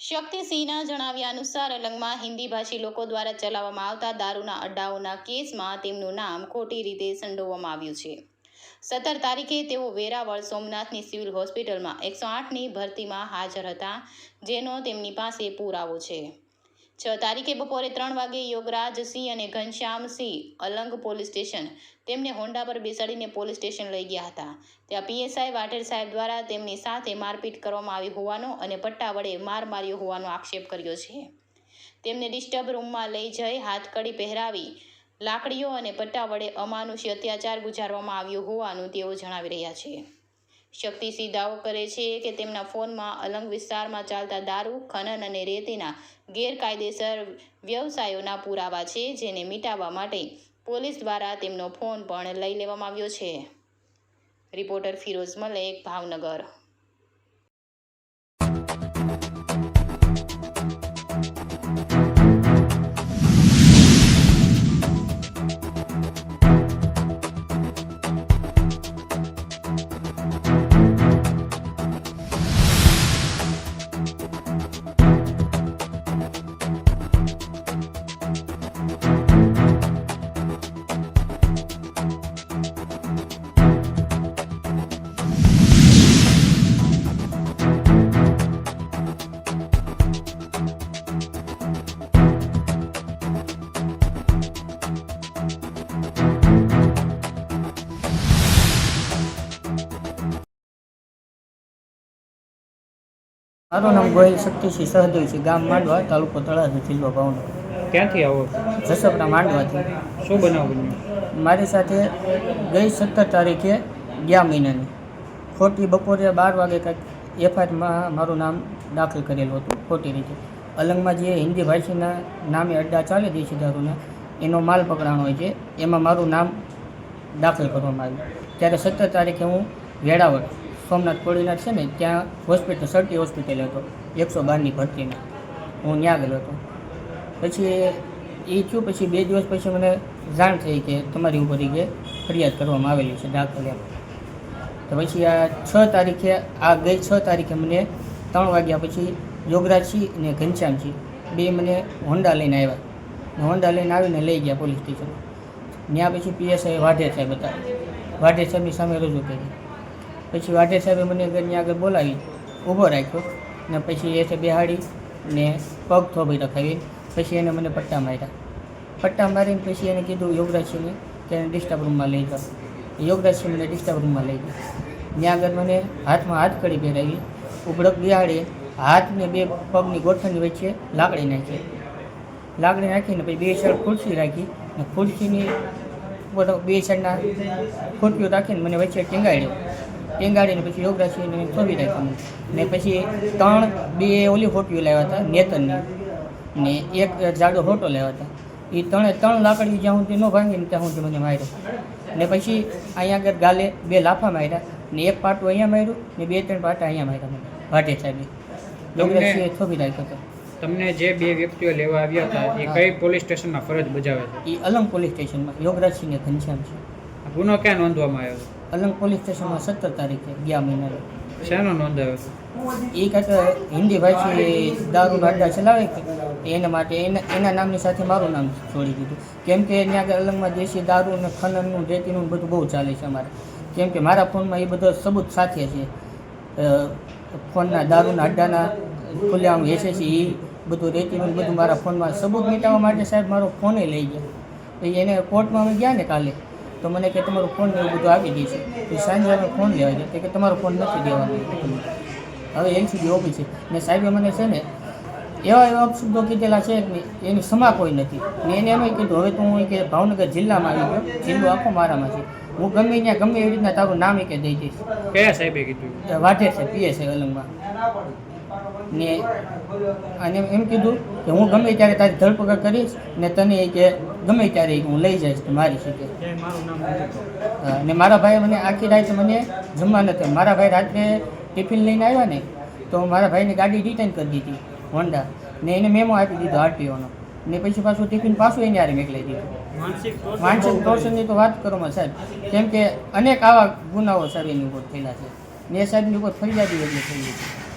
શક્તિસિંહના જણાવ્યા અનુસાર અલંગમાં હિન્દી ભાષી લોકો દ્વારા ચલાવવામાં આવતા દારૂના અડ્ડાઓના કેસમાં તેમનું નામ ખોટી રીતે સંડોવવામાં આવ્યું છે। 17 તારીખે તેઓ વેરાવળ સોમનાથની સિવિલ હોસ્પિટલમાં 108ની ભરતીમાં હાજર હતા, જેનો તેમની પાસે પુરાવો છે। 6 તારીખે બપોરે 3 વાગે યોગરાજસિંહ અને ઘનશ્યામસિંહ અલંગ પોલીસ સ્ટેશન તેમને હોન્ડા પર બેસાડીને પોલીસ સ્ટેશન લઈ ગયા હતા। ત્યાં પીએસઆઈ વાઢેર સાહેબ દ્વારા તેમની સાથે મારપીટ કરવામાં આવી હોવાનો અને પટ્ટા વડે માર માર્યો હોવાનો આક્ષેપ કર્યો છે। તેમને ડિસ્ટર્બ રૂમમાં લઈ જઈ હાથકડી પહેરાવી લાકડીઓ અને પટ્ટા વડે અમાનુષી અત્યાચાર ગુજારવામાં આવ્યો હોવાનું તેઓ જણાવી રહ્યા છે। શક્તિસિંહ દાવો કરે છે કે તેમના ફોનમાં અલંગ વિસ્તારમાં ચાલતા દારૂ, ખનન અને રેતીના ગેરકાયદેસર વ્યવસાયોના પુરાવા છે, જેને મિટાવવા માટે પોલીસ દ્વારા તેમનો ફોન પણ લઈ લેવામાં આવ્યો છે। રિપોર્ટર ફિરોઝ મલેક, ભાવનગર। મારું નામ ગોહિલ શક્તિસિંહ સહદેવ છે। ગામ માંડવા, તાલુકો તળાજા, જિલ્લો ભાવનગર। ક્યાંથી આવો? જસપના માંડવાથી। શું બનાવ બન્યો? મારી સાથે ગઈ 17 તારીખે ગયા મહિનાની ખોટી બપોરે 12 વાગે કંઈક એફઆઈઆરમાં મારું નામ દાખલ કરેલું હતું ખોટી રીતે। અલંગમાં જે હિન્દી ભાષીના નામે અડ્ડા ચાલે દેશી દારૂના, એનો માલ પકડાણો હોય છે, એમાં મારું નામ દાખલ કરવામાં આવ્યું। ત્યારે 17 તારીખે હું વેરાવળ સોમનાથ કોડીનાથ છે ને, ત્યાં હોસ્પિટલ સરટી હોસ્પિટલ હતો 112ની ભરતીના, હું ત્યાં ગયેલો હતો। પછી એ થયું, પછી 2 દિવસ પછી મને જાણ થઈ કે તમારી ઉપર કે ફરિયાદ કરવામાં આવેલી છે, દાખલ એમ। તો પછી આ 6 તારીખે ગઈ 6 તારીખે મને 3 વાગ્યા પછી યોગરાજસિંહ અને ઘનશ્યામસિંહ બે મને હોન્ડા લઈને આવ્યા। હોન્ડા લઈને આવીને લઈ ગયા પોલીસ સ્ટેશન। ત્યાં પછી પીએસઆઈ વાઢેર સાહેબ હતા, વાઢેર સાહેબની સામે રજૂ કરી। પછી વાઢેર સાહેબે મને ત્યાં આગળ બોલાવી ઊભો રાખ્યો ને પછી એ બેહાડી ને પગ થોભી રખાવી, પછી એને મને પટ્ટા માર્યા। પટ્ટા મારીને પછી એને કીધું યોગરાજસિંહને કે એને ડિસ્ટર્બ રૂમમાં લઈ જાઓ। યોગરાજસિંહ મને ડિસ્ટર્બ રૂમમાં લઈ ગયા। ત્યાં આગળ મને હાથમાં હાથકડી પહેરાવી, ઉબળક બિહાડી, હાથને બે પગની ગોઠણની વચ્ચે લાકડી નાખીને પછી 2 સાઈડ ખુરશી રાખી ને ખુરશીની ઉપર 2 સાઈડના ખોટીઓ રાખીને મને વચ્ચે ટેંગાડીને પછી યોગરાજસિંહને થોભી રાખ્યું ને પછી 2 ઓલી હોટીઓ લાવ્યા હતા નેતરની ને 1 જાડો હોટો લાવ્યા હતા। એ 3 લાકડી જ્યાં સુધી ન ભાંગી ને ત્યાં સુધી મને માર્યો ને પછી અહીંયા આગળ ગાલે 2 લાફા માર્યા ને 1 પાટું અહીંયા માર્યું ને 2-3 પાટા અહીંયા માર્યા મને વાઢેર સાહેબે। યોગરાજસિંહે થોભી રાખ્યો હતો। તમને જે 2 વ્યક્તિઓ લેવા આવ્યા હતા એ કઈ પોલીસ સ્ટેશનમાં ફરજ બજાવે છે? એ અલંગ પોલીસ સ્ટેશનમાં યોગરાજસિંહ ને ઘનશ્યામસિંહ। ગુનો ક્યાં નોંધવામાં આવ્યો? અલંગ પોલીસ સ્ટેશનમાં 17 તારીખે ગયા મહિનાનો। શેનો નોંધાયો હતો? એ કાંઈક હિન્દી ભાષી દારૂ અડ્ડા ચલાવે એના માટે એના નામની સાથે મારું નામ જોડી દીધું, કેમ કે ત્યાં આગળ અલંગમાં દેશી દારૂ અને ખનનનું રેતીનું બધું બહુ ચાલે છે અમારે। કેમ કે મારા ફોનમાં એ બધો સબૂત સાથે છે, ફોનના દારૂના અડ્ડાના ખુલ્લેઆમ વેચે છે એ બધું રેતીનું બધું મારા ફોનમાં સબૂત મિટાવવા માટે સાહેબ મારો ફોને લઈ ગયા। પછી એને કોર્ટમાં અમે ગયા ને કાલે, તો મને કે તમારો ફોન એવું બધું આપી દેશે। તો સાંજે અમે ફોન લેવા ગયા કે તમારો ફોન નથી દેવાનો। હવે એલસીબી ઓફિસ છે ને સાહેબે મને છે ને એવા અપશબ્દો કીધેલા છે કે એની સમા કોઈ નથી ને એને એમ કીધું હવે તો હું કે ભાવનગર જિલ્લામાં આવી ગયો, જિલ્લો આખો મારામાં છે, હું ગમે ત્યાં ગમે એવી રીતના તારું નામ કે દઈ દઈશ। કયા સાહેબે કીધું? વાઢેર છે, પીએસઆઈ અલંગમાં ને અને એમ કીધું કે હું ગમે ત્યારે તારી ધરપકડ કરીશ ને તને કે ગમે ત્યારે હું લઈ જઈશ તો મારી શકે। ને મારા ભાઈ મને આખી રાત મને જમવા નથી, મારા ભાઈ રાત્રે ટિફિન લઈને આવ્યા ને તો મારા ભાઈને ગાડી રિટર્ન કરી દીધી હોન્ડા ને એને મેમો આપી દીધો આરટીઓનો ને પછી પાછું ટિફિન પાછું એને યારે મોકલાઈ દીધું। માનસિક ટોર્ચરની તો વાત કરો સાહેબ, કેમ કે અનેક આવા ગુનાઓ સાહેબ એની ઉપર થયેલા છે ને એ સાહેબની ઉપર ફરિયાદી એટલે થઈ ગઈ છે।